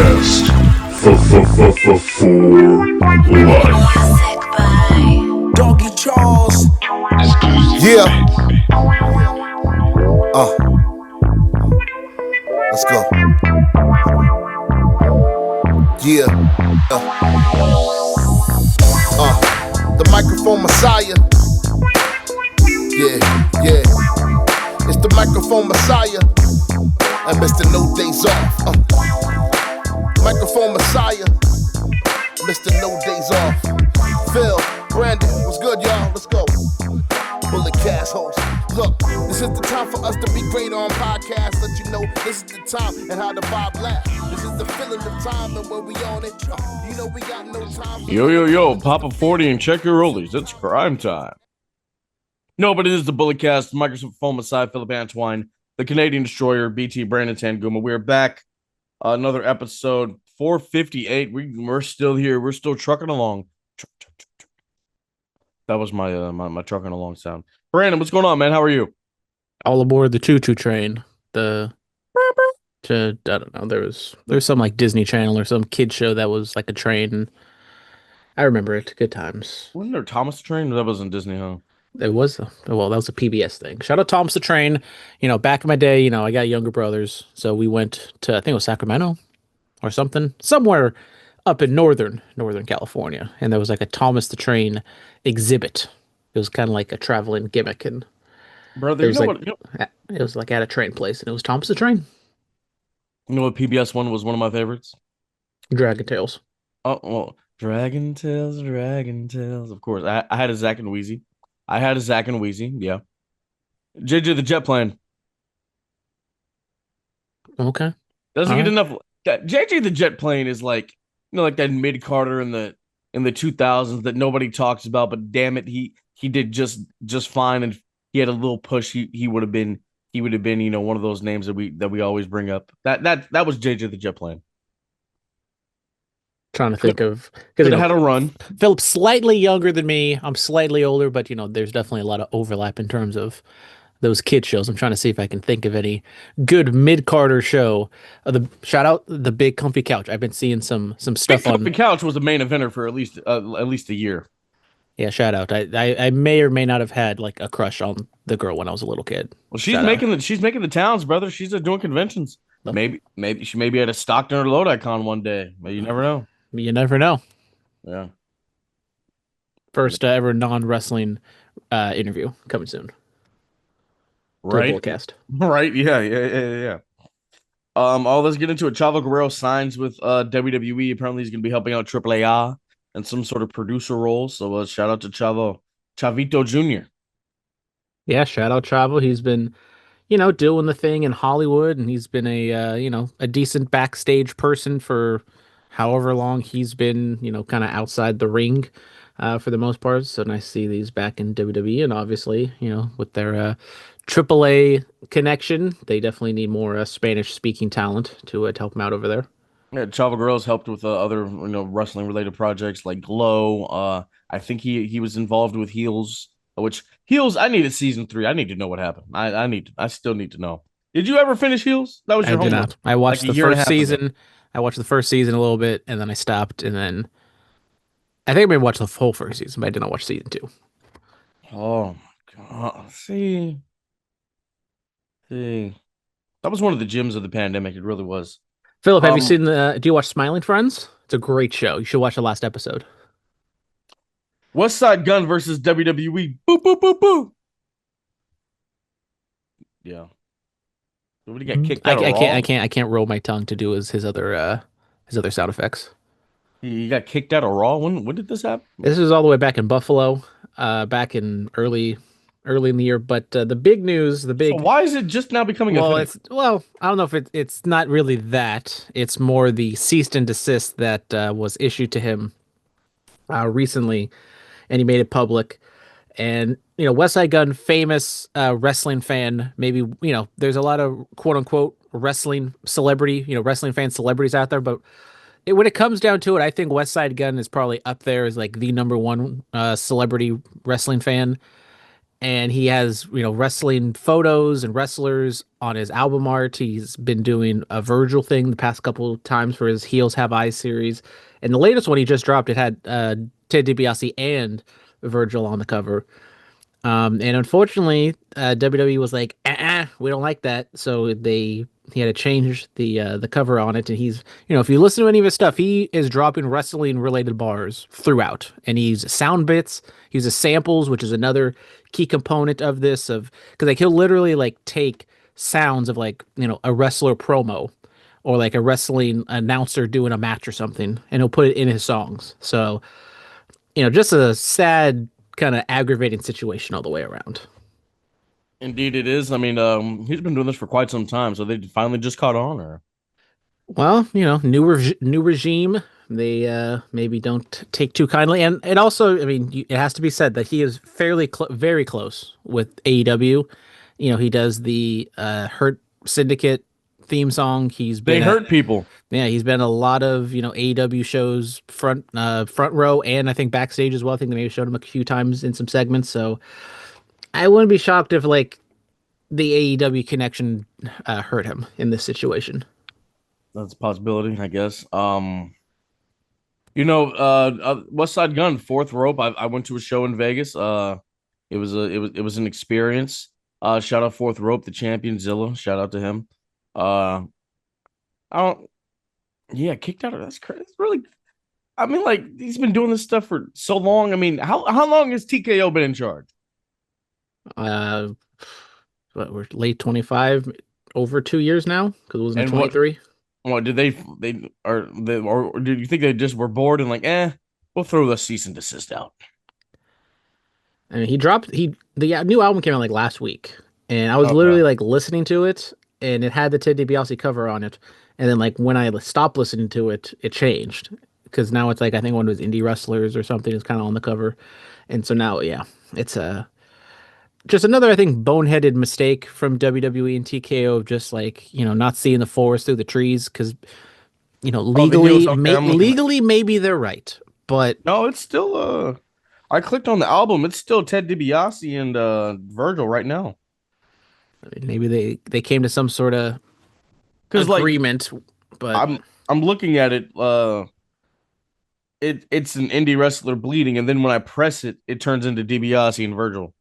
Podcast for life. Doggy Charles. Yeah. Let's go. Yeah. The microphone messiah. Yeah. It's the microphone messiah. And Mr. No Days Off. Microphone messiah. Mr. No Days Off. Phil, Brandon, what's good, y'all? Let's go. Bullet Cast host. Look, this is the time for us to be great on podcasts. Let you know this is the time and how the vibe lasts. This is the feeling of time and when we on it. You know we got no time. Yo, pop a 40 and check your rollies. It's crime time. No, but it is the Bullet Cast, microphone Messiah, Phillip Brandon, the Canadian Destroyer, BT Brandon Tanguma. We're back. Another episode 458. We're still here. We're still trucking along. That was my my trucking along sound. Brandon, what's going on, man? How are you? All aboard the choo-choo train. I don't know. There's some like Disney Channel or some kid show that was like a train. I remember it. Good times. Wasn't there Thomas the Train? That wasn't Disney, huh? It was that was a PBS thing. Shout out Thomas the Train. Back in my day, I got younger brothers, so we went to, I think it was Sacramento or something, somewhere up in northern California, and there was like a Thomas the Train exhibit. It was kind of like a traveling gimmick, and brother, it was like at a train place, and it was Thomas the Train. You know what PBS one was one of my favorites? Dragon Tales. Oh, well, Dragon Tales. Of course, I had a Zack and Wheezy. Yeah. JJ the Jet Plane. Okay. Doesn't get enough. JJ the Jet Plane is like, like that mid Carter in the 2000s that nobody talks about, but damn it, he did just fine, and he had a little push. He would have been one of those names that we always bring up. That was JJ the Jet Plane. Trying to think of, because it had a run. Philip's slightly younger than me. I'm slightly older, but there's definitely a lot of overlap in terms of those kid shows. I'm trying to see if I can think of any good mid-Carter show. Shout out the Big Comfy Couch. I've been seeing some stuff on. Big Comfy Couch was the main eventer for at least a year. Yeah, shout out. I may or may not have had like a crush on the girl when I was a little kid. Well, she's making the towns, brother. She's doing conventions. Oh. Maybe she may be at a Stockton or Lodi Con one day. But you never know. You never know. Yeah. First ever non-wrestling interview coming soon. Right. Right. Yeah. Let's get into it. Chavo Guerrero signs with WWE. Apparently, he's going to be helping out AAA and some sort of producer role. So shout out to Chavito Jr. Yeah, shout out Chavo. He's been, doing the thing in Hollywood, and he's been a decent backstage person for however long he's been, kind of outside the ring for the most part. So nice to see these back in WWE, and obviously, with their AAA connection, they definitely need more Spanish-speaking talent to help them out over there. Yeah, Chavo Guerrero's helped with other wrestling-related projects like Glow. I think he was involved with Heels, which Heels, I need a season 3. I need to know what happened. I still need to know. Did you ever finish Heels? That was your homework. I did not. I watched the first season. I watched the first season a little bit, and then I stopped, and then I think I maybe watched the whole first season, but I did not watch season 2. Oh my god! See, that was one of the gems of the pandemic. It really was. Philip, have you seen do you watch Smiling Friends? It's a great show. You should watch the last episode. Westside Gunn versus WWE. Boo, boo, boo, boo. Yeah. Nobody got kicked out. I can't roll my tongue to do his other sound effects. He got kicked out of Raw. When did this happen? This is all the way back in Buffalo, back in early in the year. But the big news, So why is it just now becoming a thing? I don't know if it's not really that. It's more the cease and desist that was issued to him recently, and he made it public. And, Westside Gunn, famous wrestling fan, maybe, there's a lot of quote unquote wrestling celebrity, wrestling fan celebrities out there. But when it comes down to it, I think Westside Gunn is probably up there as like the number one celebrity wrestling fan. and he has wrestling photos and wrestlers on his album art. He's been doing a Virgil thing the past couple of times for his Heels Have Eyes series, and the latest one he just dropped, it had Ted DiBiase and Virgil on the cover. And unfortunately, WWE was like, we don't like that. So he had to change the cover on it. And he's, if you listen to any of his stuff, he is dropping wrestling related bars throughout, and he uses sound bits, he uses samples, which is another key component of this. Of because like he'll literally like take sounds of like a wrestler promo or like a wrestling announcer doing a match or something, and he'll put it in his songs. So just a sad, kind of aggravating situation all the way around. Indeed, it is. I mean, he's been doing this for quite some time, so they finally just caught on, or Well, new regime. They maybe don't take too kindly, and it also, I mean, it has to be said that he is very close with AEW. He does the Hurt Syndicate theme song. they hurt people. Yeah, he's been a lot of AEW shows front row, and I think backstage as well. I think they maybe showed him a few times in some segments. So I wouldn't be shocked if like the AEW connection hurt him in this situation. That's a possibility, I guess. Westside Gunn, fourth rope. I went to a show in Vegas. It was an experience. Shout out fourth rope, the champion Zilla. Shout out to him. I don't. Yeah, kicked out of that's crazy. It's really. I mean, like he's been doing this stuff for so long. I mean, how long has TKO been in charge? Uh, but we're late 25, over 2 years now because it was in And 23. what did or do you think they just were bored and like, we'll throw the cease and desist out? I mean, the new album came out like last week, and I was Okay. literally like listening to it, and it had the Ted DiBiase cover on it, and then like when I stopped listening to it, it changed because now it's like I think one of his indie wrestlers or something is kind of on the cover, and so now yeah, it's just another I think boneheaded mistake from WWE and TKO of just like not seeing the forest through the trees because Oh, the heels. Okay, I'm looking. legally maybe they're right, but No, it's still I clicked on the album. It's still Ted DiBiase and Virgil right now. maybe they came to some sort of Because like agreement. But I'm looking at it. It's an indie wrestler bleeding, and then when I press it, it turns into DiBiase and Virgil.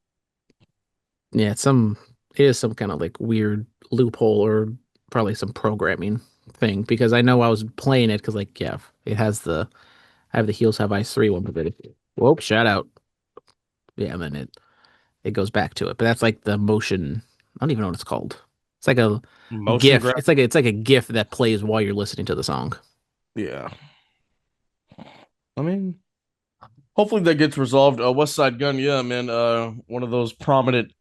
yeah, it is some kind of like weird loophole or probably some programming thing because I know I was playing it because like yeah, it has I have the Heels Have Ice 3 one, but whoop, shout out. Yeah, and then it goes back to it. But that's like the motion. I don't even know what it's called. It's like a Motion GIF. grab. It's like a GIF that plays while you're listening to the song. Yeah. I mean, hopefully that gets resolved. Westside Gun, yeah, man. One of those prominent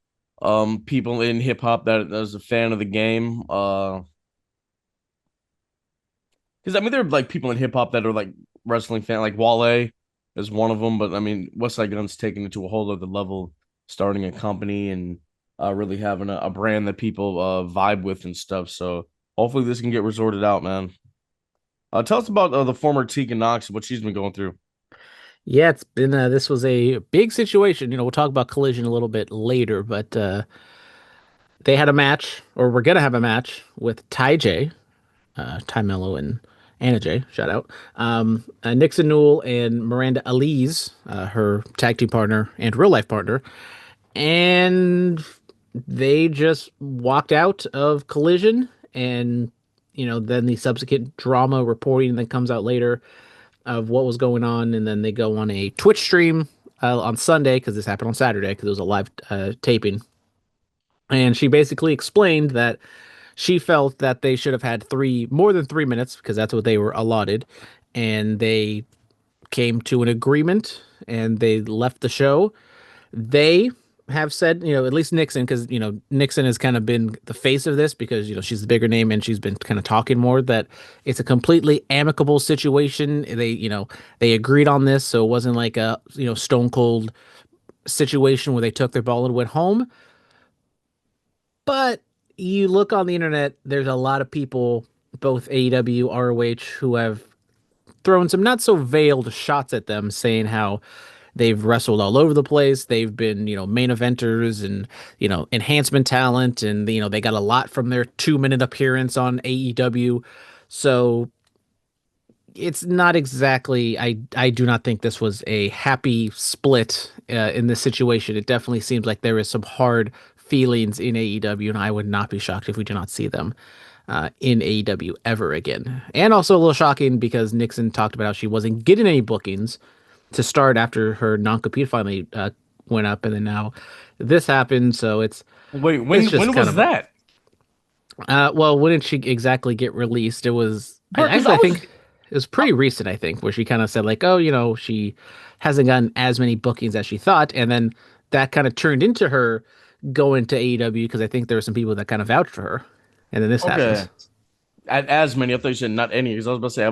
people in hip hop that is a fan of the game. Because I mean, there are like people in hip hop that are like wrestling fan, like Wale is one of them. But I mean, Westside Gun's taking it to a whole other level, starting a company and really having a brand that people vibe with and stuff. So hopefully this can get resorted out, man. Tell us about the former Tegan Knox and what she's been going through. Yeah, it's been this was a big situation. We'll talk about Collision a little bit later, but they had a match, or we're gonna have a match with Ty J, Ty Mello and Anna J. Shout out, Nixon Newell and Miranda Elise, her tag team partner and real life partner, and they just walked out of Collision, and then the subsequent drama reporting that comes out later of what was going on, and then they go on a Twitch stream on Sunday because this happened on Saturday because it was a live taping, and she basically explained that she felt that they should have had more than 3 minutes because that's what they were allotted, and they came to an agreement and they left the show. They have said, at least Nixon, because, Nixon has kind of been the face of this because, she's the bigger name and she's been kind of talking more that it's a completely amicable situation. They agreed on this. So it wasn't like a, stone cold situation where they took their ball and went home. But you look on the internet, there's a lot of people, both AEW, ROH, who have thrown some not so veiled shots at them saying how They've wrestled all over the place. They've been, main eventers and, enhancement talent. And, they got a lot from their 2 minute appearance on AEW. So it's not exactly, I do not think this was a happy split in this situation. It definitely seems like there is some hard feelings in AEW, and I would not be shocked if we do not see them in AEW ever again. And also a little shocking because Nixon talked about how she wasn't getting any bookings to start after her non-compete finally went up, and then now this happened. So Wait, it's just when kind was of that? well, when did she exactly get released? It was Bro, because actually I I was think it was pretty recent. I think where she kind of said like, oh, she hasn't gotten as many bookings as she thought, and then that kind of turned into her going to AEW because I think there were some people that kind of vouched for her, and then this okay. happens. At as many, I thought you said not any, because I was about to say I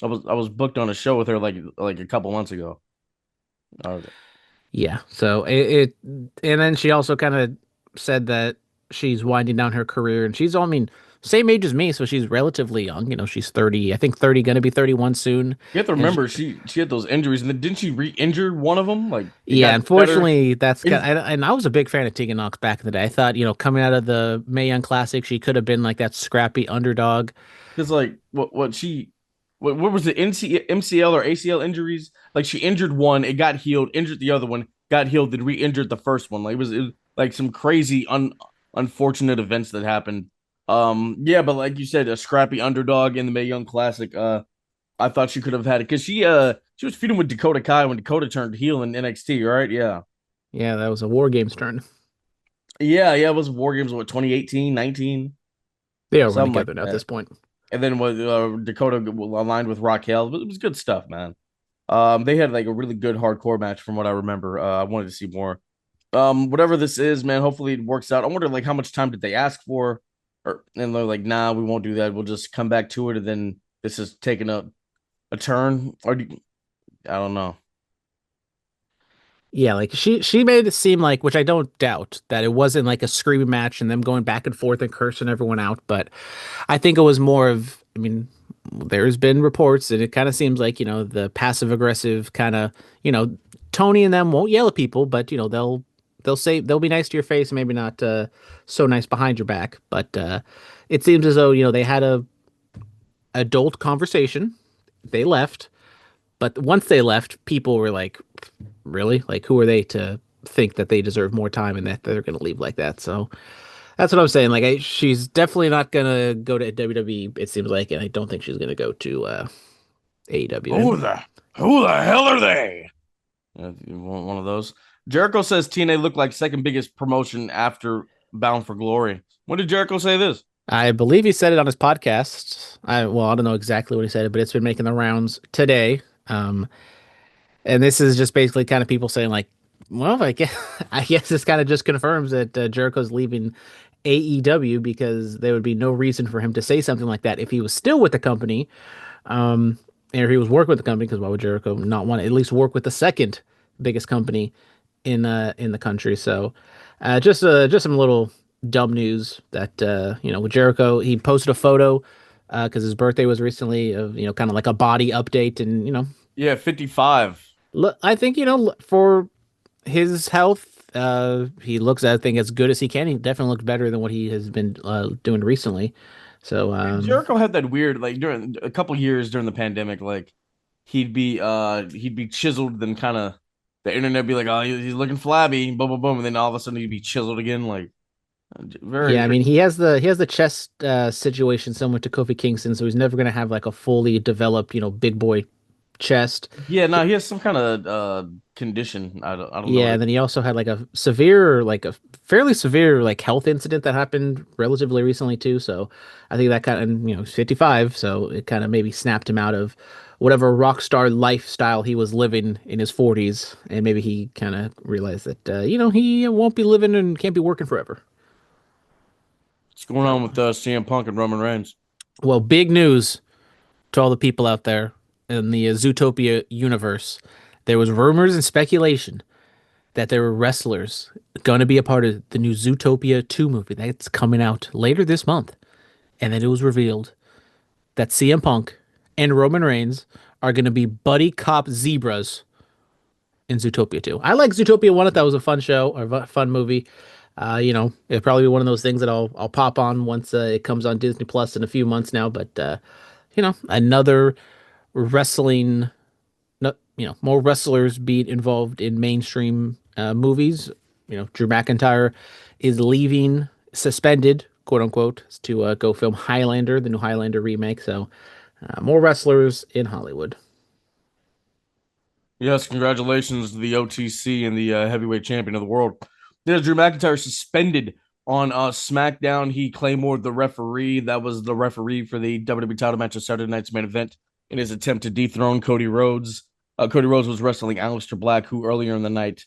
was I was booked on a show with her like a couple months ago. Okay. Yeah. So it and then she also kind of said that she's winding down her career, and I mean, same age as me, so she's relatively young. She's 30, I think 30, gonna be 31 soon. You have to And remember she had those injuries, and then didn't she re-injure one of them? Like it yeah, got better. unfortunately, that's It's and I was a big fan of Tegan Knox back in the day. I thought, coming out of the Mae Young Classic, she could have been like that scrappy underdog. because like what she what was it MCL or ACL injuries? Like she injured one, it got healed, injured the other one, got healed, then re-injured the first one. Like it was like some crazy unfortunate events that happened. Yeah, but like you said, a scrappy underdog in the Mae Young Classic. I thought she could have had it because she was feuding with Dakota Kai when Dakota turned heel in NXT, right? Yeah. Yeah, that was a War Games turn. Yeah, it was War Games, what, 2018, 19, They all run something like together now at this that. point. And then was Dakota aligned with Raquel. But it was good stuff, man. They had like a really good hardcore match from what I remember. I wanted to see more. Whatever this is, man, hopefully it works out. I wonder like how much time did they ask for? And they're like, nah, we won't do that. We'll just come back to it, and then this is taking a turn. I don't know. Yeah, like she made it seem like, which I don't doubt, that it wasn't like a screaming match and them going back and forth and cursing everyone out, but I think it was more of, I mean, there's been reports and it kind of seems like, the passive aggressive kind of, Tony and them won't yell at people, but they'll say they'll be nice to your face, maybe not so nice behind your back, but it seems as though, they had a adult conversation. They left, but once they left, people were like, really? Like, who are they to think that they deserve more time and that they're going to leave like that? So that's what I'm saying. Like, she's definitely not going to go to WWE, it seems like, and I don't think she's going to go to AEW. Who And the who the hell are they? You want one of those? Jericho says TNA looked like second biggest promotion after Bound for Glory. When did Jericho say this? I believe he said it on his podcast. I don't know exactly what he said, but it's been making the rounds today. And this is just basically kind of people saying like, well, I guess I guess this kind of just confirms that Jericho's leaving AEW because there would be no reason for him to say something like that if he was still with the company, um, or he was working with the company. Because why would Jericho not want to at least work with the second biggest company in the country? So, just some little dumb news that with Jericho, he posted a photo because his birthday was recently of kind of like a body update, and Yeah, 55. look, I think for his health, he looks, I think, as good as he can. He definitely looks better than what he has been doing recently. So, Jericho had that weird like during a couple years during the pandemic, like he'd be chiseled, then kind of the internet be like, oh, he's looking flabby, boom, boom, boom, and then all of a sudden he'd be chiseled again, like yeah, I very. mean, he has the chest situation similar to Kofi Kingston, so he's never gonna have like a fully developed, big boy chest. Yeah, no, he has some kind of condition. I don't know Yeah, what and it. then he also had like a severe, like a fairly severe, like health incident that happened relatively recently too. So I think that kind of, he's 55, so it kind of maybe snapped him out of whatever rock star lifestyle he was living in his 40s, and maybe he kind of realized that he won't be living and can't be working forever. What's going on So, with CM Punk and Roman Reigns? well, big news to all the people out there in the Zootopia universe. There was rumors and speculation that there were wrestlers going to be a part of the new Zootopia 2 movie that's coming out later this month. And then it was revealed that CM Punk and Roman Reigns are going to be buddy cop zebras in Zootopia 2. I like Zootopia 1. I thought it was a fun show or a fun movie. It'll probably be one of those things that I'll pop on once it comes on Disney Plus in a few months now. But another wrestling, no, more wrestlers being involved in mainstream movies. Drew McIntyre is leaving, suspended, quote unquote, to go film Highlander, the new Highlander remake. So more wrestlers in Hollywood. Yes, congratulations to the OTC and the heavyweight champion of the world. Yeah, Drew McIntyre suspended on SmackDown. He Claymored the referee. That was the referee for the WWE title match of Saturday night's main event in his attempt to dethrone Cody Rhodes. Cody Rhodes was wrestling Aleister Black, who earlier in the night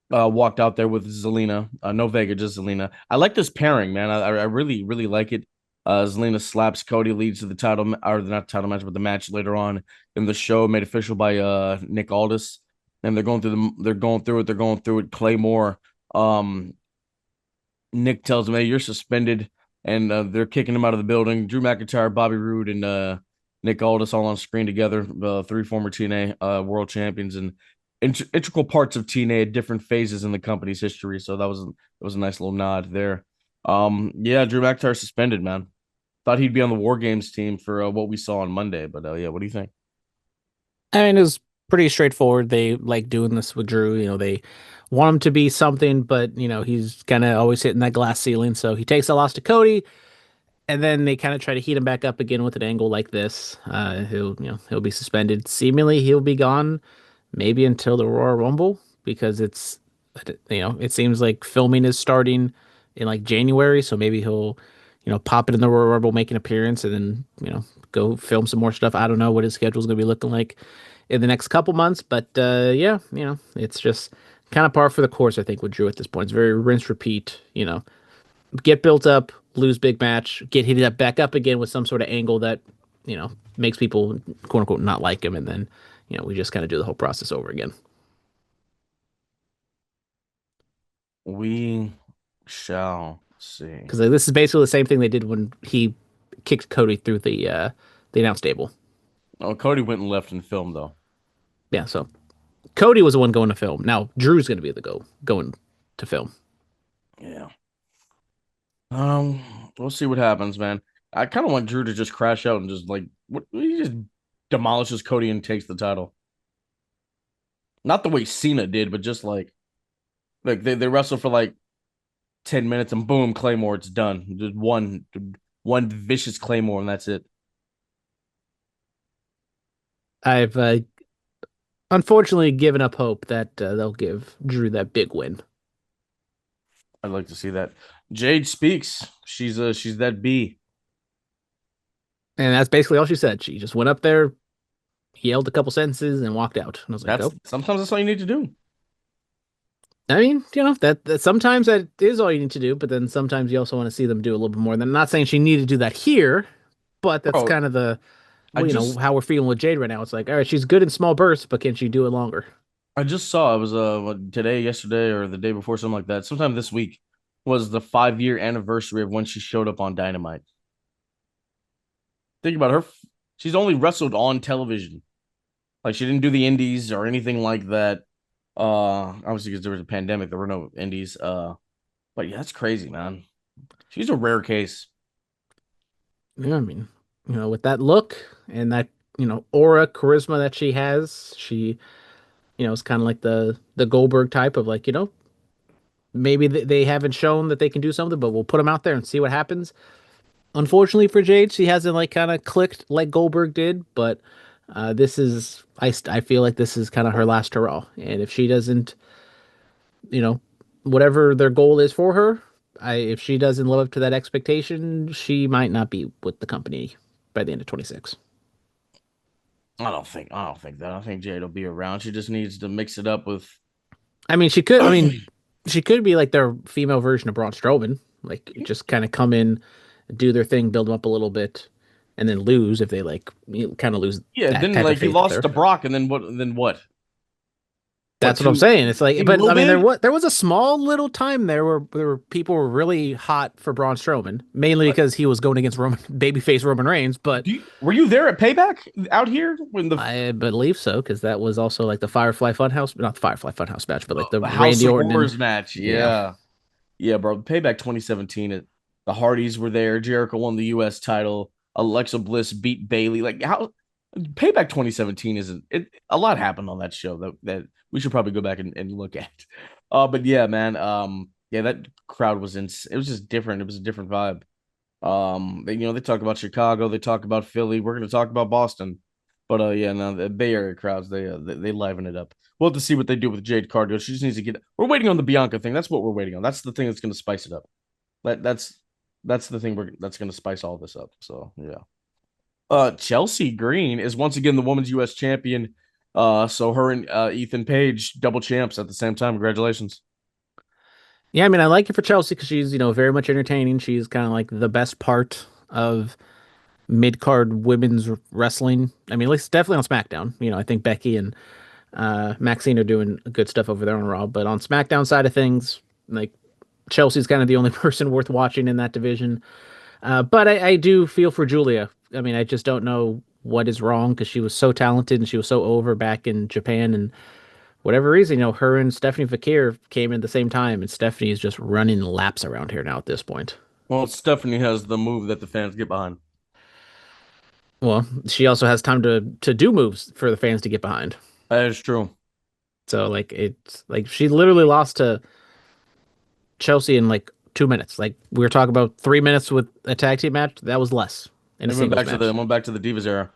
walked out there with Zelina. No Vega, just Zelina. I like this pairing, man. I really, really like it. Zelina slaps Cody, leads to the title, or not title match, but the match later on in the show, made official by Nick Aldis. And they're going through it. Claymore. Nick tells him, "Hey, you're suspended," and they're kicking him out of the building. Drew McIntyre, Bobby Roode, and Nick Aldis all on screen together. Three former TNA world champions and integral parts of TNA at different phases in the company's history. So that was a nice little nod there. Yeah, Drew McIntyre suspended, man. Thought he'd be on the War Games team for what we saw on Monday, but yeah, what do you think? I mean, it was pretty straightforward. They like doing this with Drew. They want him to be something, but he's kind of always hitting that glass ceiling. So he takes a loss to Cody, and then they kind of try to heat him back up again with an angle like this. He'll be suspended. Seemingly, he'll be gone maybe until the Royal Rumble because it seems like filming is starting in like January. So maybe he'll pop it in the Royal Rumble, make an appearance, and then go film some more stuff. I don't know what his schedule's gonna be looking like in the next couple months, but yeah, it's just kind of par for the course. I think with Drew at this point, it's very rinse repeat. Get built up, lose big match, get heated up back up again with some sort of angle that makes people quote unquote not like him, and then we just kind of do the whole process over again. We shall see. Because this is basically the same thing they did when he kicked Cody through the announce table. Oh, Cody went and left and filmed though. Yeah, so Cody was the one going to film. Now Drew's going to be the going to film. Yeah. We'll see what happens, man. I kind of want Drew to just crash out and just he just demolishes Cody and takes the title. Not the way Cena did, but just like they wrestle for like 10 minutes and boom, Claymore, it's done. Just one vicious Claymore and that's it. I've unfortunately given up hope that they'll give Drew that big win. I'd like to see that. Jade speaks. She's that B. And that's basically all she said. She just went up there, yelled a couple sentences, and walked out. And I was like, That's sometimes that's all you need to do. I mean, that sometimes that is all you need to do, but then sometimes you also want to see them do a little bit more. And I'm not saying she needed to do that here, but that's Bro, kind of the I just how we're feeling with Jade right now. It's like, all right, she's good in small bursts, but can she do it longer? I just saw it was today, yesterday, or the day before, something like that. Sometime this week was the 5-year anniversary of when she showed up on Dynamite. Think about her. She's only wrestled on television. Like she didn't do the indies or anything like that. Obviously because there was a pandemic, there were no indies. But yeah, that's crazy, man. She's a rare case. Yeah, I mean, with that look and that, aura, charisma that she has, she, is kind of like the Goldberg type of like, maybe they haven't shown that they can do something, but we'll put them out there and see what happens. Unfortunately for Jade, she hasn't like kind of clicked like Goldberg did, but this is I feel like this is kind of her last hurrah. And if she doesn't, you know, whatever their goal is for her, if she doesn't live up to that expectation, she might not be with the company by the end of 26. I don't think that. I think Jade will be around. She just needs to mix it up with I mean, she could. I mean, she could be like their female version of Braun Strowman, like just kind of come in, do their thing, build them up a little bit, and then lose if they like kind of lose yeah, that then type of like he faith with lost her. to Brock and then what What, That's what I'm saying. It's like, maybe a but little I mean, bit? there was a small little time there where people were really hot for Braun Strowman, mainly because he was going against Roman babyface Roman Reigns. But Were you there at Payback out here when the I believe so because that was also like the Firefly Funhouse, not the Firefly Funhouse match, but like the House Randy of Orton and Horrors match? yeah, Yeah. Yeah, bro. Payback 2017. The Hardys were there. Jericho won the U.S. title. Alexa Bliss beat Bailey. Like how Payback 2017 isn't it? A lot happened on that show that we should probably go back and look at. But yeah, man. Yeah, that crowd was it was just different. It was a different vibe. They talk about Chicago. They talk about Philly. We're gonna talk about Boston. But yeah, no, the Bay Area crowds they liven it up. We'll have to see what they do with Jade Cargill. She just needs to get. We're waiting on the Bianca thing. That's what we're waiting on. That's the thing that's going to spice it up. That's the thing that's going to spice all this up. So yeah. Chelsea Green is once again the women's U.S. champion. So her and Ethan Page double champs at the same time. Congratulations. yeah. I mean, I like it for Chelsea because she's very much entertaining. She's kind of like the best part of mid card women's wrestling. I mean, at least definitely on SmackDown. I think Becky and Maxine are doing good stuff over there on Raw, but on SmackDown side of things, like Chelsea's kind of the only person worth watching in that division. But I do feel for Julia. I mean, I just don't know what is wrong because she was so talented and she was so over back in Japan, and whatever reason, her and Stephanie Fakir came in at the same time, and Stephanie is just running laps around here now at this point. Well, Stephanie has the move that the fans get behind. Well, she also has time to do moves for the fans to get behind. That is true. So like it's like she literally lost to Chelsea in like 2 minutes. Like we were talking about 3 minutes with a tag team match. That was less in a They went singles back to match. the Divas era.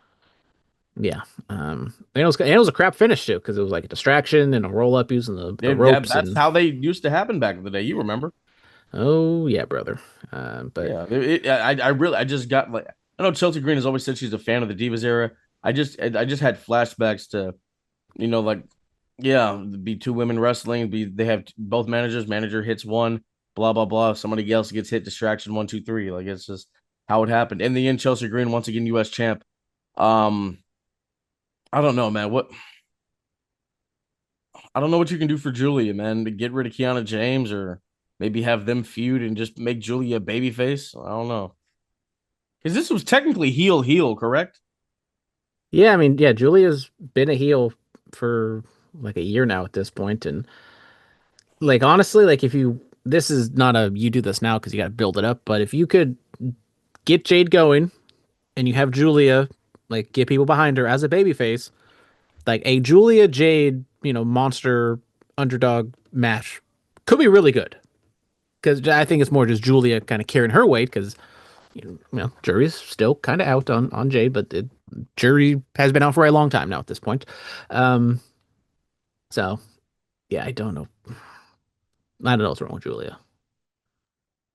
Yeah. And it was a crap finish too because it was like a distraction and a roll up using the ropes That's and how they used to happen back in the day. You remember? oh yeah, brother. But Yeah, I just got like I know Chelsea Green has always said she's a fan of the Divas era. I just had flashbacks to like yeah, be two women wrestling. They have both managers. Manager hits one, blah blah blah. Somebody else gets hit. Distraction 1 2 3. Like it's just how it happened. In the end, Chelsea Green once again U.S. champ. Um, I don't know, man. I don't know what you can do for Julia, man. To get rid of Kiana James or maybe have them feud and just make Julia a babyface. I don't know. Because this was technically heel, correct? yeah, I mean, yeah, Julia's been a heel for like a year now at this point, and like honestly, like if you this is not a you do this now because you got to build it up, but if you could get Jade going and you have Julia like get people behind her as a babyface, like a Julia Jade, monster underdog match could be really good. Because I think it's more just Julia kind of carrying her weight because jury's still kind of out on Jade, but the jury has been out for a long time now at this point. Um, so yeah, I don't know. I don't know what's wrong with Julia.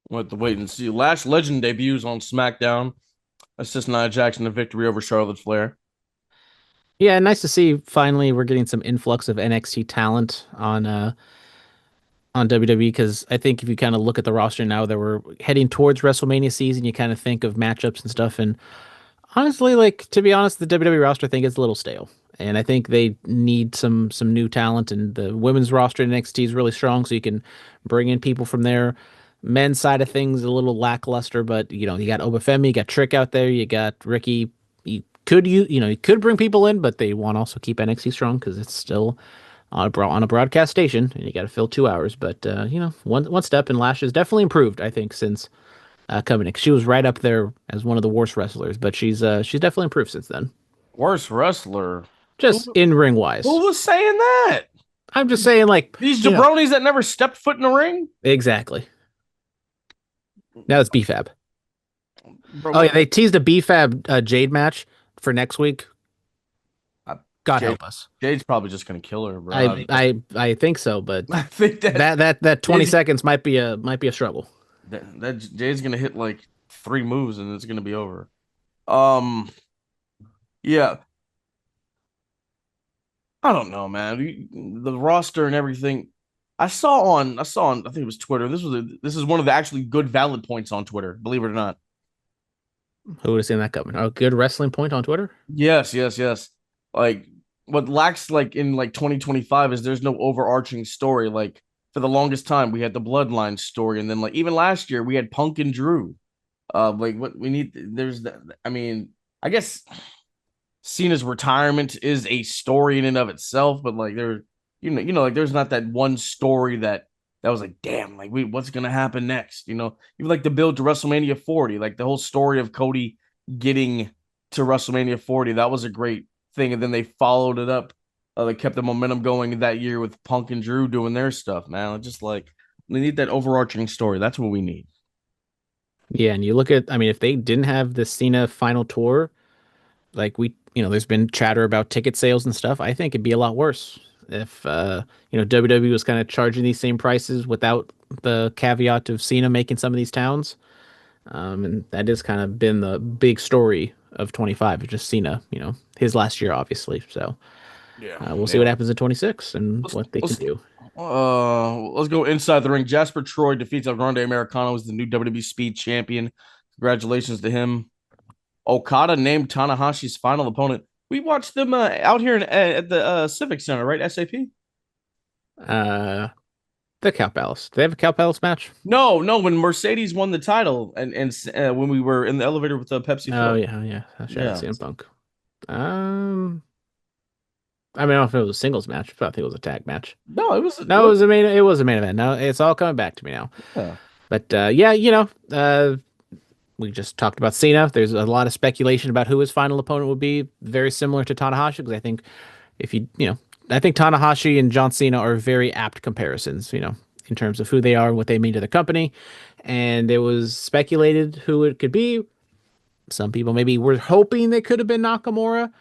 We'll have to wait and see. Lash Legend debuts on SmackDown. Assist Nia Jackson a victory over Charlotte Flair. Yeah, nice to see finally we're getting some influx of NXT talent on WWE because I think if you kind of look at the roster now that we're heading towards WrestleMania season, you kind of think of matchups and stuff. And honestly, like to be honest, the WWE roster I think is a little stale, and I think they need some new talent. And the women's roster in NXT is really strong, so you can bring in people from there. Men's side of things a little lackluster, but you got Obafemi, you got Trick out there, you got Ricky. You could bring people in, but they want to also keep NXT strong because it's still on a broadcast station, and you got to fill 2 hours. But one step, and Lash has definitely improved, I think, since coming in. She was right up there as one of the worst wrestlers, but she's definitely improved since then. Worst wrestler. Just in ring wise. Who was saying that? I'm just saying, like These jabronis that never stepped foot in the ring? Exactly. Now it's BFAB. Bro, Oh yeah, they teased a BFAB Jade match for next week. God help us. Jade's probably just gonna kill her, bro. I think so, but I think that 20 seconds might be a struggle. That Jade's gonna hit like 3 moves and it's gonna be over. Yeah. I don't know, man. The roster and everything. I saw on I think it was Twitter. This is one of the actually good valid points on Twitter, believe it or not. Who would have seen that coming? A good wrestling point on Twitter? Yes. Like what lacks like in like 2025 is there's no overarching story. Like for the longest time, we had the Bloodline story, and then like even last year we had Punk and Drew. Like what we need. There's the. I mean, I guess Cena's retirement is a story in and of itself, but like like there's not that one story that was like, damn, like what's gonna happen next? Even like the build to WrestleMania 40, like the whole story of Cody getting to WrestleMania 40, that was a great thing, and then they followed it up. They kept the momentum going that year with Punk and Drew doing their stuff, man. It's just like we need that overarching story. That's what we need. Yeah, and you look at, I mean, if they didn't have the Cena final tour, like there's been chatter about ticket sales and stuff. I think it'd be a lot worse if WWE was kind of charging these same prices without the caveat of Cena making some of these towns. And that has kind of been the big story of 25, it's just Cena, his last year, obviously. So Yeah, we'll see what yeah. happens in 26 and Let's what they can let's do. let's go inside the ring. Jasper Troy defeats El Grande Americano as the new WWE Speed Champion. Congratulations to him. Okada named Tanahashi's final opponent. We watched them out here at the Civic Center, right? SAP. Uh, the Cow Palace. Do they have a Cow Palace match? No, no. When Mercedes won the title, and when we were in the elevator with Pepsi Oh Phil. yeah, yeah. Shout out Yeah. CM Punk. Um, I mean, I don't know if it was a singles match, but I think it was a tag match. No, it was. No, it was a main. It was a main event. No, it's all coming back to me now. Yeah. But yeah, we just talked about Cena. There's a lot of speculation about who his final opponent would be. Very similar to Tanahashi, because I think if I think Tanahashi and John Cena are very apt comparisons. In terms of who they are and what they mean to the company. And it was speculated who it could be. Some people maybe were hoping they could have been Nakamura,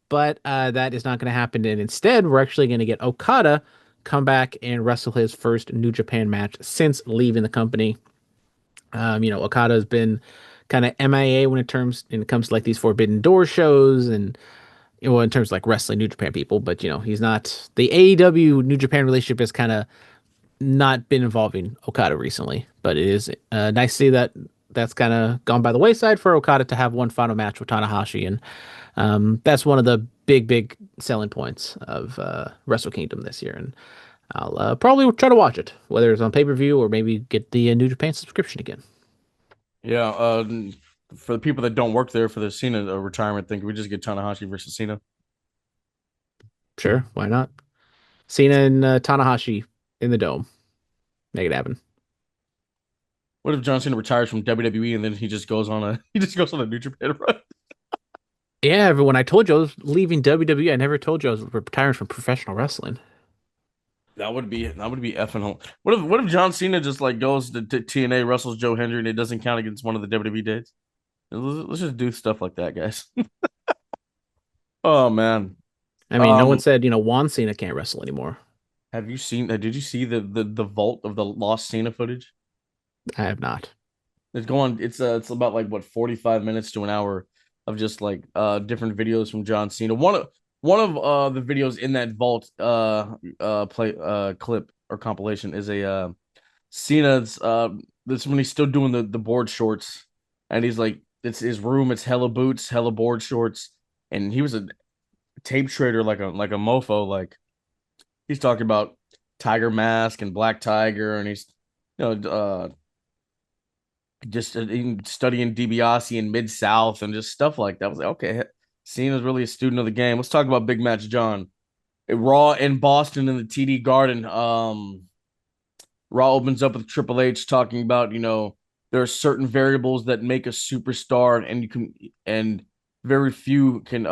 but that is not going to happen. And instead, we're actually going to get Okada come back and wrestle his first New Japan match since leaving the company. Okada has been kind of MIA when it comes to like these Forbidden Door shows and in terms of like wrestling New Japan people, but he's not the AEW New Japan relationship has kind of not been involving Okada recently, but it is nice to see that that's kind of gone by the wayside for Okada to have one final match with Tanahashi, and that's one of the big selling points of Wrestle Kingdom this year. And I'll probably try to watch it, whether it's on pay-per-view or maybe get the New Japan subscription again. Yeah. For the people that don't work there for the Cena retirement thing, can we just get Tanahashi versus Cena? Sure, why not? Cena and Tanahashi in the dome. Make it happen. What if John Cena retires from WWE and then he just goes on a New Japan run? Yeah, everyone. I told you I was leaving WWE. I never told you I was retiring from professional wrestling. That would be effing home. What if John Cena just like goes to TNA, wrestles Joe Hendry, and it doesn't count against one of the WWE dates? Let's just do stuff like that, guys. Oh man. I mean, no one Um, said, Juan Cena can't wrestle anymore. have you seen? Did you see the vault of the lost Cena footage? I have not. It's going. It's about like what 45 minutes to an hour of just like different videos from John Cena. One of the videos in that vault play clip or compilation is a Cena's this when he's still doing the board shorts, and he's like it's his room, it's hella boots, hella board shorts, and he was a tape trader like a mofo. Like he's talking about Tiger Mask and Black Tiger, and he's you know just studying DiBiase in Mid South and just stuff like that. I was like, okay, Cena's really a student of the game. Let's talk about Big Match John. Raw in Boston in the TD Garden. Raw opens up with Triple H talking about, there are certain variables that make a superstar, and and very few can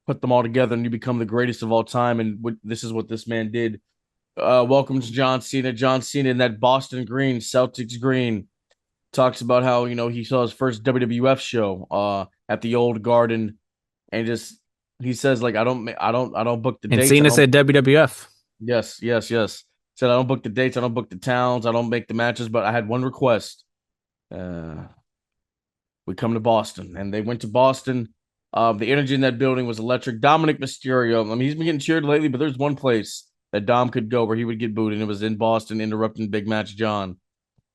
put them all together, and you become the greatest of all time. And this is what this man did. Welcomes John Cena. John Cena in that Boston green, Celtics green, talks about how he saw his first WWF show at the old Garden, and just he says like I don't book the And dates. Cena said WWF. Yes. Said I don't book the dates, I don't book the towns, I don't make the matches, but I had one request. We come to Boston, and they went to Boston. The energy in that building was electric. Dominic Mysterio. I mean, he's been getting cheered lately, but there's one place that Dom could go where he would get booed, and it was in Boston, interrupting Big Match John.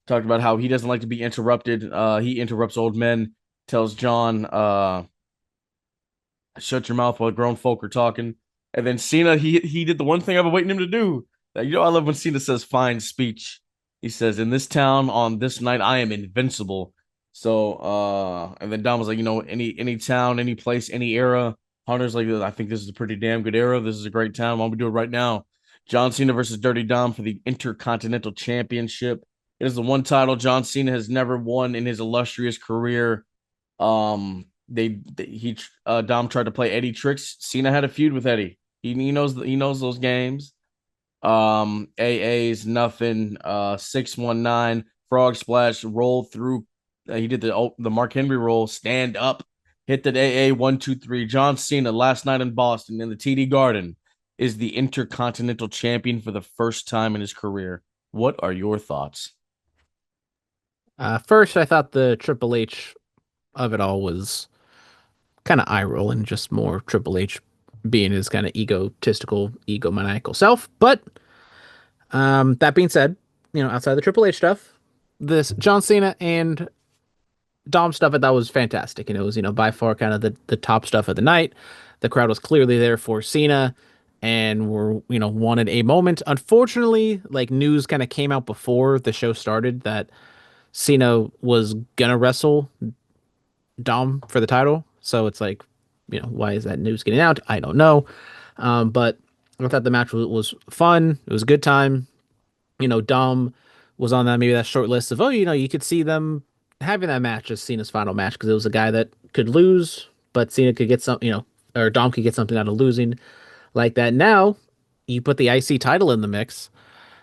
Talked about how he doesn't like to be interrupted. He interrupts old men, tells John, shut your mouth while grown folk are talking. And then Cena, he did the one thing I've been waiting him to do. I love when Cena says fine speech. He says, "In this town on this night, I am invincible." So and then Dom was like, any town, any place, any era. Hunter's like, I think this is a pretty damn good era. This is a great town. Why don't we do it right now? John Cena versus Dirty Dom for the Intercontinental Championship. It is the one title John Cena has never won in his illustrious career. Dom tried to play Eddie tricks. Cena had a feud with Eddie. He knows those games. AA's nothing. 619 frog splash roll through. He did the Mark Henry roll, stand up, hit the AA 1 2 3. John Cena last night in Boston in the TD Garden is the Intercontinental Champion for the first time in his career. What are your thoughts? First, I thought the Triple H of it all was kind of eye rolling, just more Triple H being his kind of egotistical, egomaniacal self. But that being said, outside the Triple H stuff, this John Cena and Dom stuff I thought was fantastic. And it was, by far kind of the top stuff of the night. The crowd was clearly there for Cena and wanted a moment. Unfortunately, like news kind of came out before the show started that Cena was gonna wrestle Dom for the title. So it's like, why is that news getting out? I don't know. But I thought the match was fun. It was a good time. Dom was on that short list of, you could see them having that match as Cena's final match because it was a guy that could lose, but Cena could get some, or Dom could get something out of losing like that. Now you put the IC title in the mix.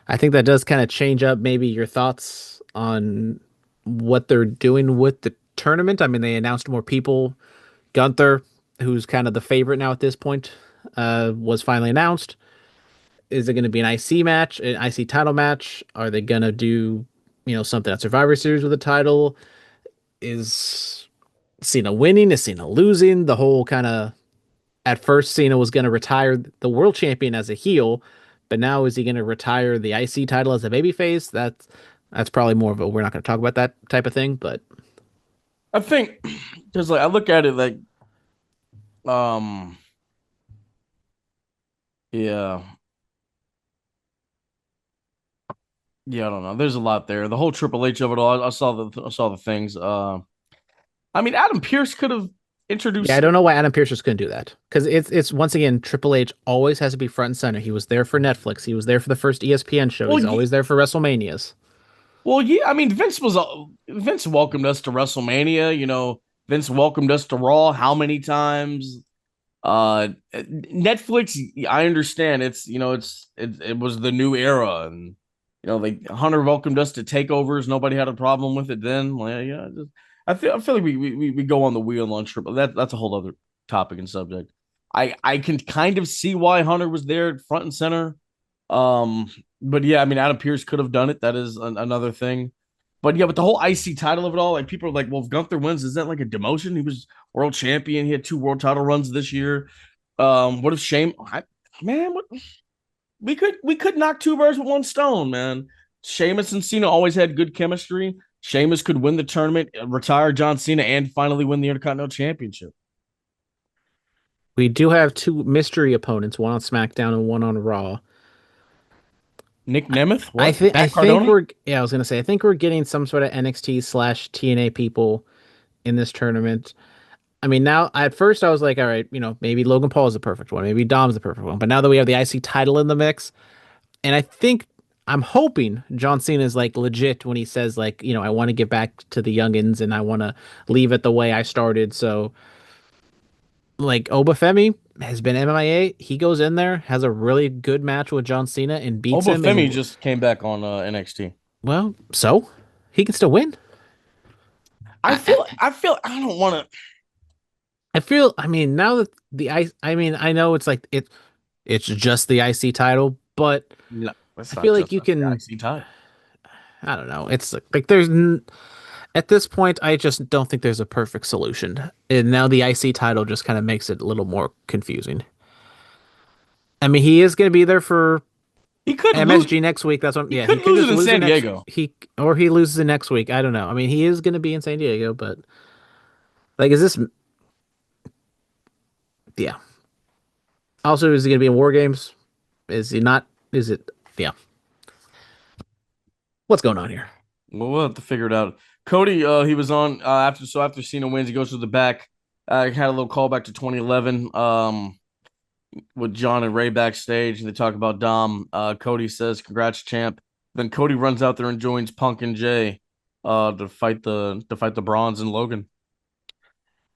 I think that does kind of change up maybe your thoughts on what they're doing with the tournament. I mean, they announced more people. Gunther, who's kind of the favorite now at this point, was finally announced. Is it going to be an IC match, an IC title match? Are they going to do, something at Survivor Series with the title? Is Cena winning? Is Cena losing? The whole kind of, at first, Cena was going to retire the world champion as a heel, but now is he going to retire the IC title as a babyface? That's probably more of a, we're not going to talk about that type of thing, but I think because I look at it like, um, yeah, yeah, I don't know. There's a lot there. The whole Triple H of it all. I saw the things. I mean, Adam Pierce could have yeah, introduced. I don't know why Adam Pearce just couldn't do that because it's once again Triple H always has to be front and center. He was there for Netflix. He was there for the first ESPN show. Well, He's always there for WrestleManias. well, yeah. I mean, Vince welcomed us to WrestleMania. Vince welcomed us to Raw. How many times? Netflix. I understand. It was the new era, and like Hunter welcomed us to takeovers. Nobody had a problem with it then. Well, yeah. I feel like we go on the wheel on Triple. That's a whole other topic and subject. I can kind of see why Hunter was there front and center. But yeah, I mean, Adam Pierce could have done it. That is another thing. But yeah, but the whole IC title of it all, like people are like, well, if Gunther wins, is that like a demotion? He was world champion. He had 2 world title runs this year. What if man, we could knock two birds with one stone, man. Sheamus and Cena always had good chemistry. Sheamus could win the tournament, retire John Cena, and finally win the Intercontinental Championship. We do have two mystery opponents, one on SmackDown and one on Raw. Nick Nemeth, I what? think I Matt think Cardona? we're yeah, I was gonna say I think we're getting some sort of NXT slash TNA people in this tournament. I mean, now at first I was like, all right, maybe Logan Paul is the perfect one, maybe Dom's the perfect one. But now that we have the IC title in the mix, and I think I'm hoping John Cena is like legit when he says like, I want to get back to the youngins and I want to leave it the way I started. So like Obafemi has been MIA. He goes in there, has a really good match with John Cena and beats him. Femi And just came back on NXT. well, so he can still win. I I, feel I feel I don't want to. I feel. I mean, now that the I. I mean, I know it's like it's just the IC title, but No, that's I not feel like just you the can. IC title. I don't know. It's like there's at this point, I just don't think there's a perfect solution. And now the IC title just kind of makes it a little more confusing. I mean, he is going to be there for He could lose. MSG next week. That's what. He Yeah, he could could lose just it in lose it San next. Diego. Or he loses it next week. I don't know. I mean, he is going to be in San Diego, but like, is this? Yeah, Also, is he going to be in War Games? Is he not? Is it? Yeah. What's going on here? Well, we'll have to figure it out. Cody, he was on after Cena wins, he goes to the back. Had a little callback to 2011. With John and Ray backstage, and they talk about Dom. Cody says, "Congrats, champ." Then Cody runs out there and joins Punk and Jay, to fight the Bronze and Logan.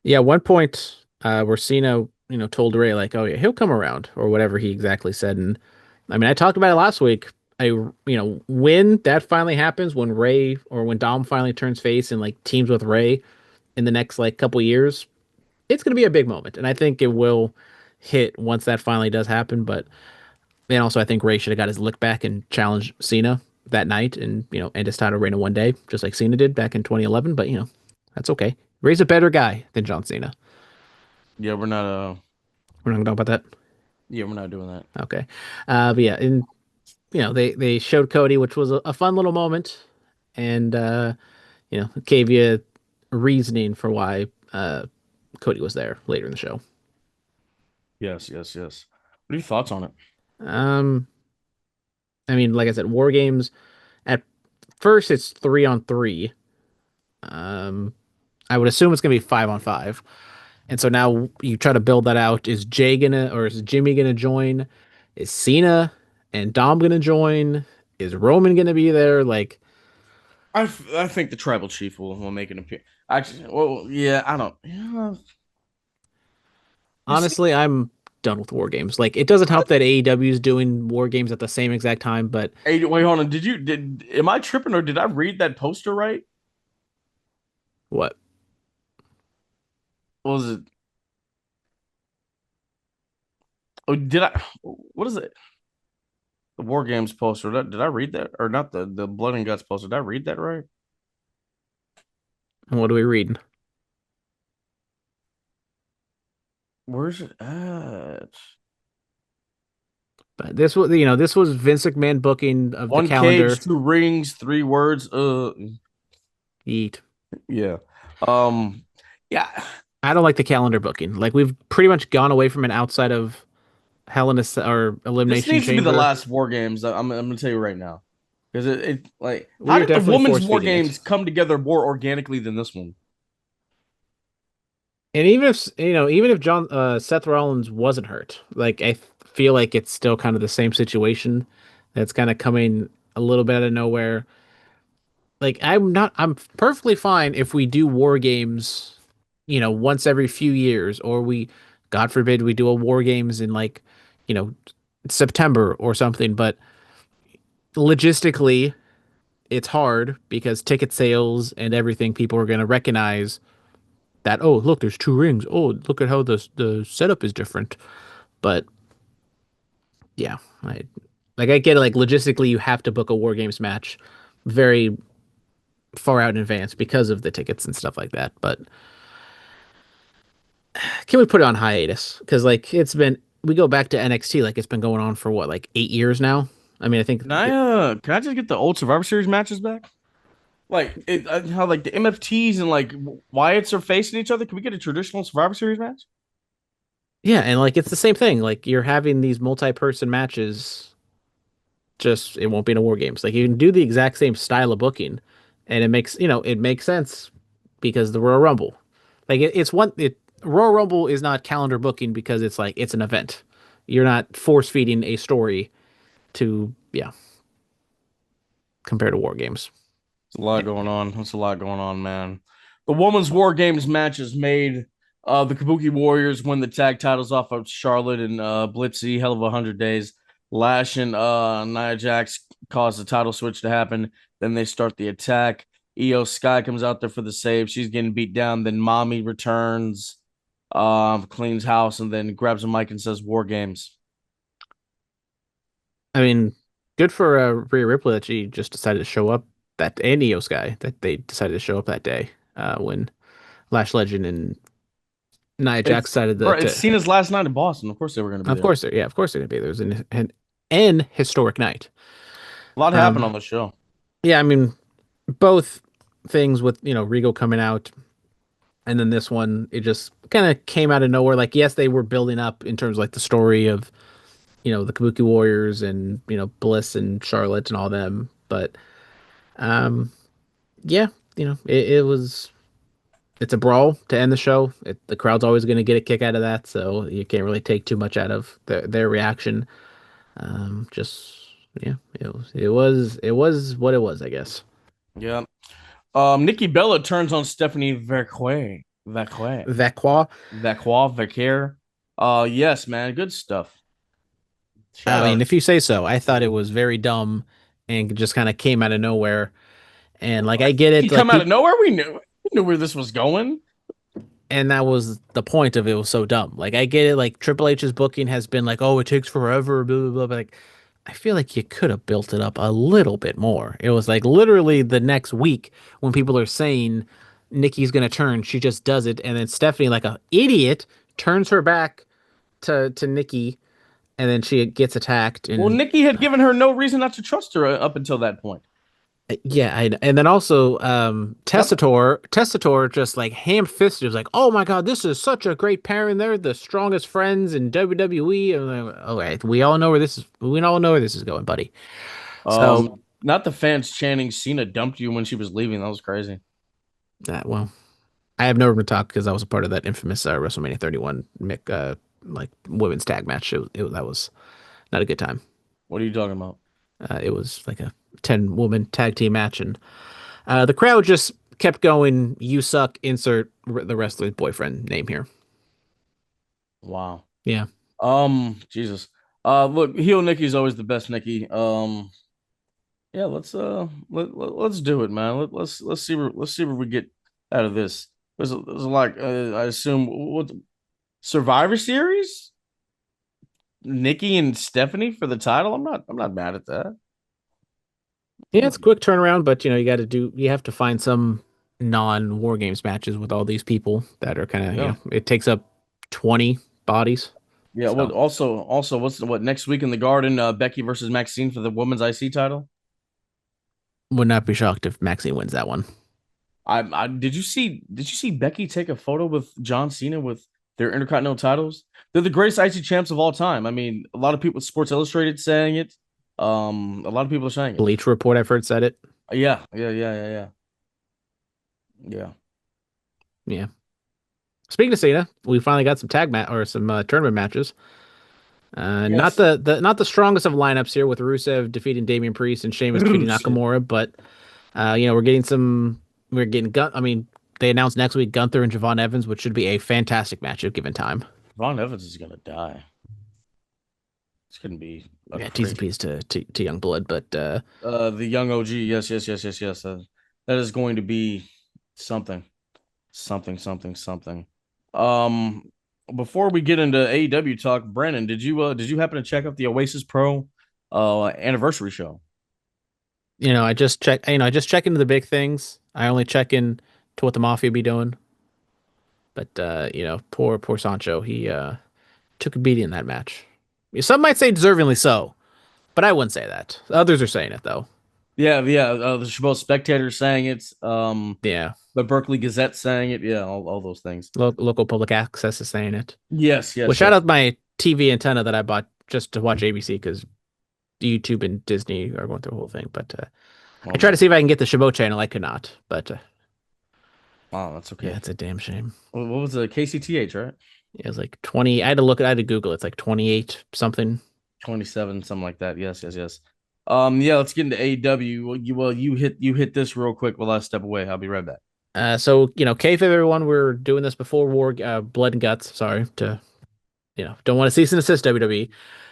Yeah, one point where Cena, told Ray like, "Oh yeah, he'll come around," or whatever he exactly said. And I mean, I talked about it last week. When that finally happens, when Ray or when Dom finally turns face and like teams with Ray in the next like couple years, it's going to be a big moment, and I think it will hit once that finally does happen. But then also, I think Ray should have got his lick back and challenged Cena that night, and end his title reign in one day, just like Cena did back in 2011. But that's okay. Ray's a better guy than John Cena. Yeah, we're not We're not gonna talk about that. we're not doing that. Okay. But yeah, and they showed Cody, which was a fun little moment, and gave you a reasoning for why Cody was there later in the show. Yes, yes, yes. What are your thoughts on it? Um, I mean, like I said, War Games at first it's 3-on-3. Um, I would assume it's gonna be 5-on-5. And so now you try to build that out. Is Jay gonna or is Jimmy gonna join? Is Cena and Dom gonna join? Is Roman gonna be there? Like, I think the tribal chief will make an appearance. Actually, well, yeah, I don't. Yeah, you see, honestly, I'm done with War Games. Like, it doesn't help that AEW is doing War Games at the same exact time, but hey, wait, hold on. Did am I tripping or did I read that poster right? what? What was it? Oh, did I? What is it? The War Games poster. Did I read that or not? The Blood and Guts poster. Did I read that right? What are we reading? Where's it at? But this was Vince McMahon booking of the One cage, calendar. two rings, three words. Eat. Yeah. Yeah. I don't like the calendar booking. Like, we've pretty much gone away from it outside of Hell in a or This Elimination needs to be the Chamber. last War Games. I'm gonna tell you right now, because it like how We are did the definitely women's force War feeding it. Games come together more organically than this one? And even if John Seth Rollins wasn't hurt, like I feel like it's still kind of the same situation that's kind of coming a little bit out of nowhere. Like, I'm perfectly fine if we do war games, once every few years, or God forbid, we do a war games in like, you know, September or something. But logistically, it's hard because ticket sales and everything, people are going to recognize that, oh, look, there's two rings. Oh, look at how the setup is different. But yeah, I get it. Like, logistically, you have to book a War Games match very far out in advance because of the tickets and stuff like that. But can we put it on hiatus? Because like we go back to NXT, like it's been going on for what, like 8 years now. I mean, I think Can I just get the old Survivor Series matches back? Like how like the MFTs and like Wyatts are facing each other. Can we get a traditional Survivor Series match? yeah, and like it's the same thing. Like, you're having these multi-person matches, just it won't be in a War Games. Like, you can do the exact same style of booking, and it makes sense because the Royal Rumble, like Royal Rumble is not calendar booking because it's like it's an event. You're not force feeding a story to compare to War Games. There's a lot going on. There's a lot going on, man. The women's War Games match is made. The Kabuki Warriors win the tag titles off of Charlotte and Blitzy. Hell of 100 days. Lash and Nia Jax cause the title switch to happen. Then they start the attack. Io Sky comes out there for the save. She's getting beat down. Then Mommy returns, cleans house, and then grabs a mic and says War Games. I mean, good for Rhea Ripley that she just decided to show up and Io Sky that they decided to show up that day when Lash Legend and Nia Jax It's decided bro, it's to Cena's last night in Boston. Of course they were going to be of there. course of course they're gonna be there's an historic night. A lot happened Um, on the show. yeah, I mean, both things with Regal coming out And then this one, it just kind of came out of nowhere. Like, yes, they were building up in terms of like the story of, the Kabuki Warriors and, Bliss and Charlotte and all them. But um, yeah, it's a brawl to end the show. The crowd's always going to get a kick out of that, so you can't really take too much out of their reaction. Just yeah, it was what it was, I guess. Yeah. Nikki Bella turns on Stephanie Vacqua. Vacquer. Yes, man, good stuff. I Shout mean, out. if you say so. I thought it was very dumb and just kind of came out of nowhere. And like I get He it, come like out of nowhere. We knew where this was going. and that was the point of it was so dumb. Like I get it, like Triple H's booking has been like, oh, it takes forever, blah blah blah. But like I feel like you could have built it up a little bit more. It was like literally the next week when people are saying Nikki's gonna turn, she just does it, and then Stephanie, like a idiot, turns her back to Nikki, and then she gets attacked, Well, and Nikki had given her no reason not to trust her up until that point. yeah, and then also Nothing. Testator just like ham-fisted was like, "Oh my God, this is such a great pairing. They're the strongest friends in WWE." And I'm like, all right, we all know where this is going, buddy. So, Not the fans chanting Cena dumped you when she was leaving. That was crazy. well, I have no room to talk because I was a part of that infamous WrestleMania 31 like women's tag match. That was not a good time. What are you talking about? It was like a 10-woman tag team match, and the crowd just kept going. You suck. Insert the wrestler's boyfriend name here. Wow. Yeah. Jesus. Look, heel Nikki's always the best Nikki. Yeah, let's do it, man. Let's see where we get out of this. There's like I assume what Survivor Series, Nikki and Stephanie for the title. I'm not mad at that. Yeah, it's a quick turnaround, but you have to find some non-war games matches with all these people that are kind of, Yeah, it takes up 20 bodies. yeah. Well, So also, what next week in the Garden? Becky versus Maxine for the women's IC title. would not be shocked if Maxine wins that one. I did you see Becky take a photo with John Cena with their Intercontinental titles? They're the greatest IC champs of all time. I mean, a lot of people, Sports Illustrated, saying it. A lot of people are saying it. Bleach Report, I've heard said it. Yeah. Yeah. Speaking of Cena, we finally got some tag match or some tournament matches. Not Yes. not the strongest of lineups here with Rusev defeating Damian Priest and Sheamus defeating Shit. Nakamura, but we're getting Gun. I mean, they announced next week Gunther and Javon Evans, which should be a fantastic matchup given time. Von Evans is gonna die. It's gonna be a Yeah, T's and crazy. P's to young blood, but The young OG. Yes. That is going to be something, something. Um, Before we get into AEW talk, Brandon, did you happen to check out the Oasis Pro anniversary show? I just check into the big things. I only check in to what the Mafia be doing. But poor Sancho, he took a beating in that match. Some might say deservingly so, but I wouldn't say that. Others are saying it though. Yeah. The Chabot Spectator saying it. Yeah, The Berkeley Gazette saying it. Yeah, all those things. local public access is saying it. Yes, Well, yes, shout yes. out my TV antenna that I bought just to watch ABC because YouTube and Disney are going through the whole thing. But Oh I tried to my, see if I can get the Chabot channel. I could not. But wow, that's yeah, okay. it's a damn shame. What was the KCTH, right? It was like 20. I had to Google. It's like 28 something. 27, something like that. Yes. Yeah, let's get into AEW. You hit this real quick while I step away. I'll be right back. So kayfabe everyone, we're doing this before War, Blood and Guts. Sorry to don't want to cease and desist WWE.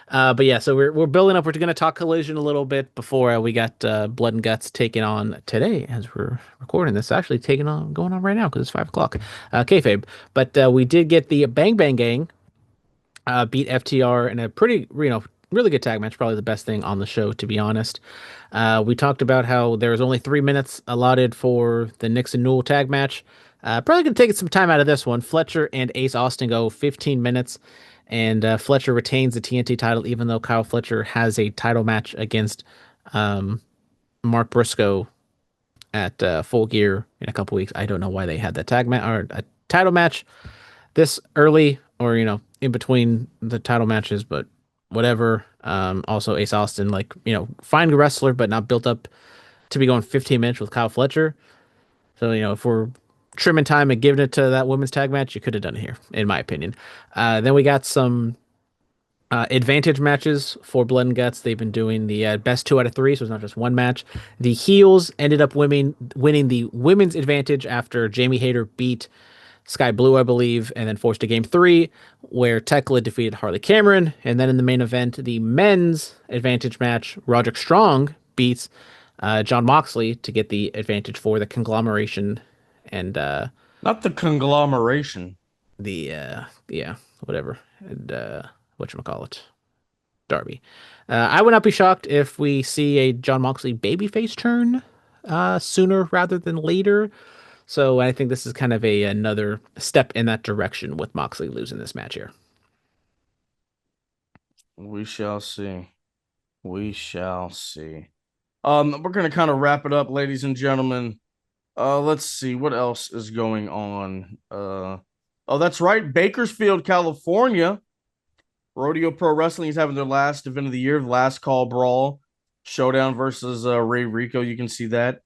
But yeah, so we're building up. We're going to talk Collision a little bit before we got Blood and Guts taking on today as we're recording this. Actually, going on right now because it's 5 o'clock. Kayfabe, but we did get the Bang Bang Gang beat FTR in a pretty really good tag match. Probably the best thing on the show, to be honest. We talked about how there was only 3 minutes allotted for the Nixon Newell tag match. Probably gonna take some time out of this one. Fletcher and Ace Austin go 15 minutes, and Fletcher retains the TNT title, even though Kyle Fletcher has a title match against Mark Briscoe at Full Gear in a couple weeks. I don't know why they had that tag match or a title match this early, or in between the title matches, but whatever. Also Ace Austin, like fine wrestler, but not built up to be going 15 minutes with Kyle Fletcher. So if we're trimming time and giving it to that women's tag match, you could have done it here, in my opinion. Then we got some advantage matches for Blood and Guts. They've been doing the best 2 out of 3, so it's not just one match. The heels ended up winning the women's advantage after Jamie Hayter beat Sky Blue, I believe, and then forced to game 3, where Tekla defeated Harley Cameron. And then in the main event, the men's advantage match, Roderick Strong beats John Moxley to get the advantage for the conglomeration and Not the conglomeration. the yeah, whatever. And whatchamacallit. Darby. I would not be shocked if we see a John Moxley babyface turn sooner rather than later. So I think this is kind of another step in that direction with Moxley losing this match here. We shall see. We shall see. We're gonna kind of wrap it up, ladies and gentlemen. Let's see what else is going on. Oh, that's right, Bakersfield, California. Rodeo Pro Wrestling is having their last event of the year, Last Call Brawl Showdown versus Ray Rico. You can see that.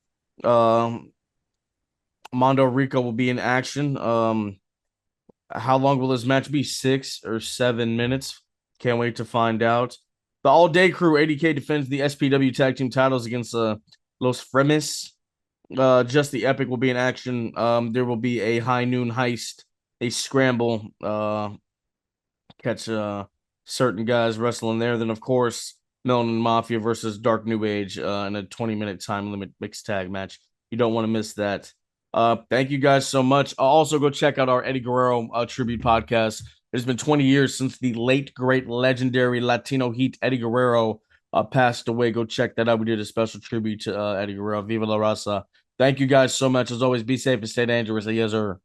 Mondo Rico will be in action. How long will this match be? 6 or 7 minutes. Can't wait to find out. The All Day Crew, 80K, defends the SPW Tag Team titles against Los Fremes. Just the Epic will be in action. There will be a high noon heist, a scramble. Catch certain guys wrestling there. Then, of course, Melanin Mafia versus Dark New Age in a 20-minute time limit mixed tag match. You don't want to miss that. Thank you guys so much. I'll also go check out our Eddie Guerrero tribute podcast. It's been 20 years since the late, great, legendary Latino Heat Eddie Guerrero passed away. Go check that out. We did a special tribute to Eddie Guerrero. Viva la Raza. Thank you guys so much. As always, be safe and stay dangerous. Yes, sir.